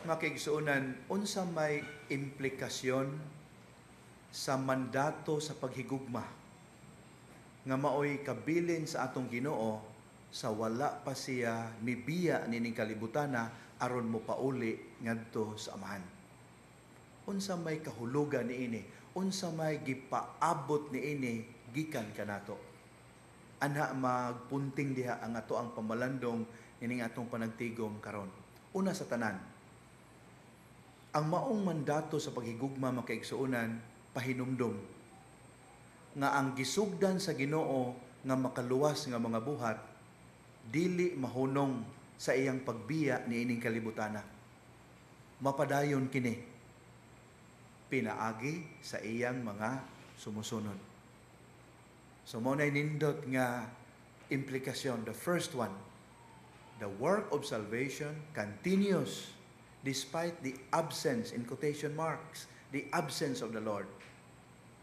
Makigsuunan, unsa may implikasyon sa mandato sa paghigugma nga maoy kabilin sa atong Ginoo sa wala pa siya mibiya nining kalibutana aron mo pauli ngadto sa amahan. Unsa may kahulugan niini, unsa may gipaabot niini gikan kanato. Anha magpunting diha ang ato ang pamalandong nining atong panagtigom karon. Una sa tanan, ang maong mandato sa paghigugma makaigsuunan pahinumdom nga ang gisugdan sa Ginoo nga makaluwas nga mga buhat dili mahunong sa iyang pagbiya niining kalibutana. Mapadayon kini pinaagi sa iyang mga sumusunod. So mo na nindot nga implikasyon. The first one, the work of salvation continues despite the absence, in quotation marks, the absence of the Lord.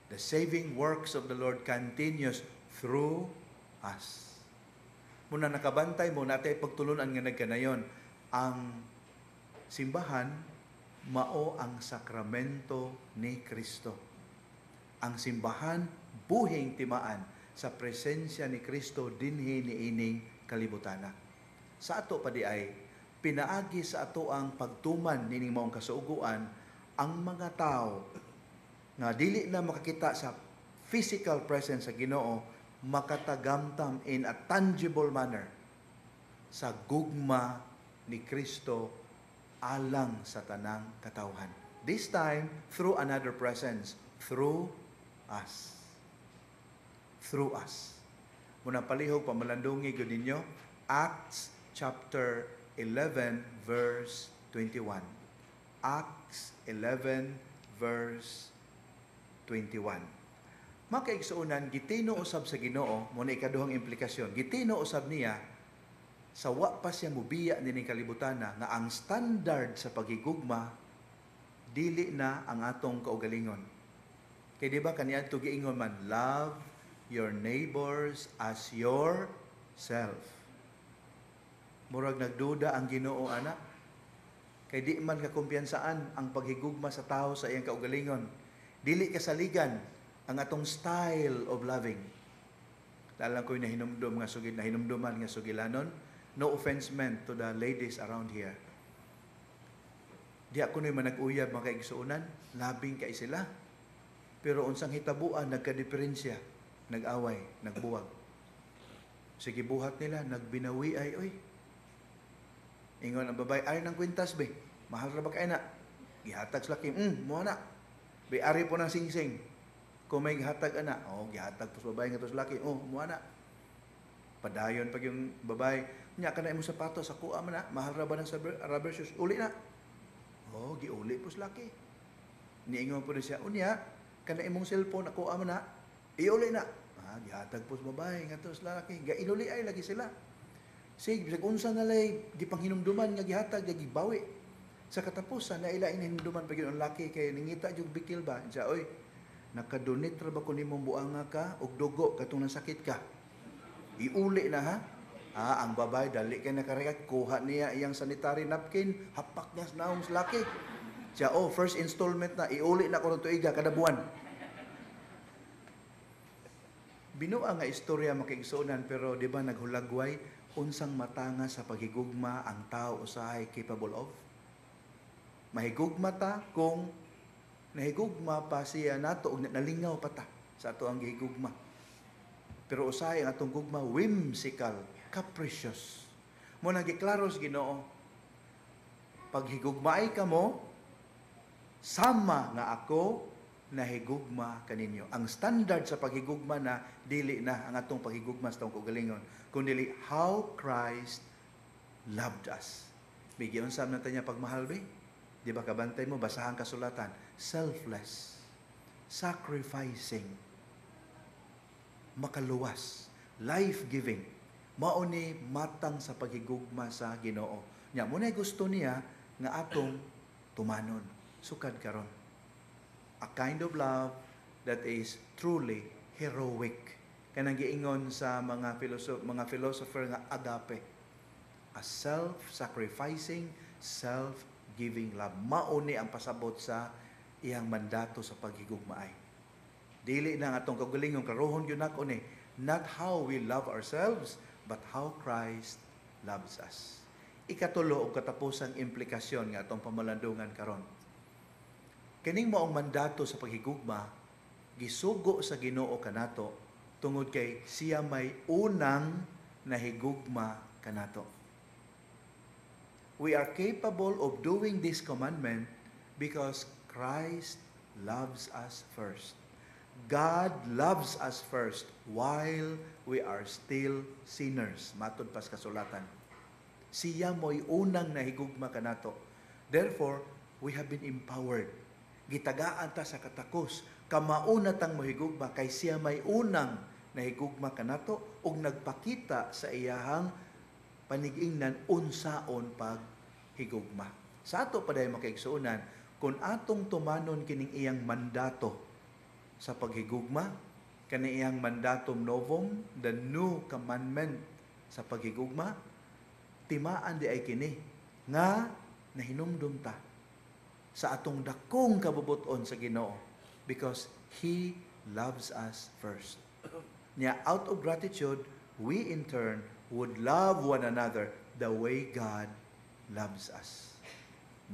The saving works of the Lord continues through us. Muna nakabantay mo natin pagtulunan nga nagkanayon, ang simbahan mao ang sakramento ni Kristo. Ang simbahan buhing timaan sa presensya ni Kristo dinhi niining kalibutana. Sa ato pa di ay pinaagi sa ato ang pagtuman nining maong kasuuguan ang mga tao nga dili na makakita sa physical presence sa Ginoo makatagamtam in a tangible manner sa gugma ni Kristo alang sa tanang katawhan. This time through another presence, through us. Through us. Muna palihog pamalandungi gyud ninyo Acts chapter 11 verse 21. Acts 11 verse 21. Makaigsuunan, gitino usab sa Ginoo, muna ikaduhang implikasyon, gitino usab niya sa wa pa siya mubiya nining kalibutana nga ang standard sa paghigugma dili na ang atong kaugalingon. Kay di ba kaniadto giingon man, love your neighbors as yourself. Murag nagduda ang Ginoo ana. Kay di man kakumpiyansaan ang paghigugma sa tao sa iyang kaugalingon. Dili kasaligan ang atong style of loving. Lalang ko'y nahinumdum nga sugid, nahinumduman nga sugilanon. No offense meant to the ladies around here. Di ako na'y manag-uyab mga kaigsuunan, labing kay sila. Pero unsang hitabuan, nagka-diferensya, nag-away, nagbuwag. Sige buhat nila, nagbinawi ay, oy. Ingon ang babae, ay nang kwintas be, mahal ra ba kay na? Gihatag sa laki, mo na. Be ari po ng singsing. Kung may gihatag ana, gihatag po sa babae nga to sa laki, mo na. Padayon pag yung babae, nya ka na imong sapatos, sa kuha man na, mahal ra ba ng rubber shoes? Uli na. Giuli po sa laki. Niingon po na siya, unya, ka na imong cellphone, nakuha man na, iuli na. Gihatag po sa babae nga to sa laki. Gailuli ay lagi sila. Sige, bisag unsa na lay gipanghinumduman nga gihatag nga gibawi. Sa katapusan na ila hinumduman pag yung laki kay ningita jud bikil ba. Siya, oy, nakadonate ra ba ko nimong buanga ka og dugo katong nasakit ka? Iuli na ha. Ang babae dali kay nakarekat, kuha niya iyang sanitary napkin, hapak niya sa naong sa laki. Siya, first installment na, iuli na ko ng tuiga kada buwan. Binuang nga istorya makigsuunan, pero di ba naghulagway unsang matanga sa paghigugma ang tao usahay capable of? Mahigugma ta kung nahigugma pa siya nato og nalingaw pa ta sa ato ang gihigugma. Pero usahay ang atong gugma whimsical, capricious. Mo nagiklaro sa Ginoo, paghigugmaay ka mo, sama nga ako nahigugma kaninyo. Ang standard sa paghigugma na dili na ang atong paghigugma sa atong kaugalingon, kundi how Christ loved us. Bigyan sa natin niya pagmahal ba? Di ba kabantay mo, basahan kasulatan, selfless, sacrificing, makaluwas, life-giving, mauni matang sa paghigugma sa Ginoo. Nya mo na gusto niya nga atong tumanon, sukad karon. A kind of love that is truly heroic. Kanang giingon sa mga philosopher nga agape. A self-sacrificing, self giving love. Mauni ang pasabot sa iyang mandato sa paghigugmaay. Dili na nga atong kagalingon karohon yun ako ni, not how we love ourselves, but how Christ loves us. Ikatulo o katapusang implikasyon nga atong pamalandungan karon. Kining maong mandato sa paghigugma, gisugo sa Ginoo kanato tungod kay siya may unang nahigugma kanato. We are capable of doing this commandment because Christ loves us first. God loves us first while we are still sinners. Matod pas kasulatan. Siya mo'y unang nahigugma kanato. Therefore, we have been empowered. Gitagaan ta sa katakos. Kamauna tang mahigugma kay siya may unang nahigugma kanato ug nagpakita sa iyahang panigingnan unsaon pag higugma. Sa ato pa dayon makaigsuonan, kung atong tumanon kining iyang mandato sa paghigugma, kani iyang mandatum novum, the new commandment sa paghigugma, timaan di ay kini nga nahinumdum ta sa atong dakong kabubuton sa Ginoo because He loves us first. Nya out of gratitude, we in turn would love one another the way God loves us.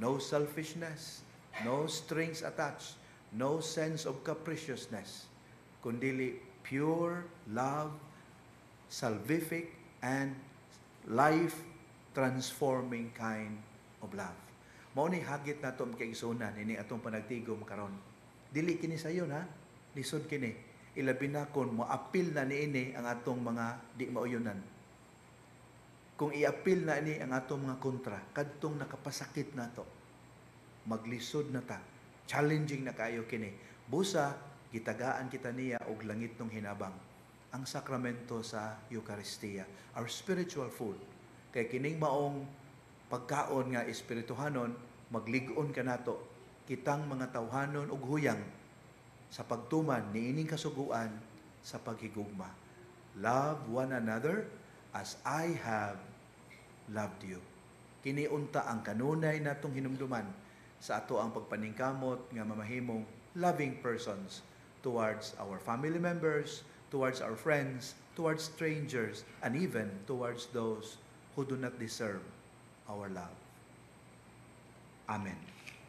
No selfishness, no strings attached, no sense of capriciousness, kundili pure love, salvific, and life-transforming kind of love. Mao ni hagit nato makaigsunan ini atong panagtigom karon. Dili kini sayon ha, lisod kini. Ilabi na kung moapil na niini ang atong mga di mauyonan. Kung iapil na ini ang atong mga kontra, kadtong nakapasakit nato, maglisod na ta. Challenging na kayo kini. Busa, gitagaan kita niya og langit ng hinabang. Ang sakramento sa Eucharistia, our spiritual food. Kay kining maong pagkaon nga espirituhanon, maglig-on ka nato. Kitang mga tawhanon og huyang sa pagtuman niining kasuguan sa paghigugma. Love one another as I have loved you. Kiniunta ang kanunay natong hinumduman sa ato ang pagpaningkamot nga mamahimong loving persons towards our family members, towards our friends, towards strangers, and even towards those who do not deserve our love. Amen.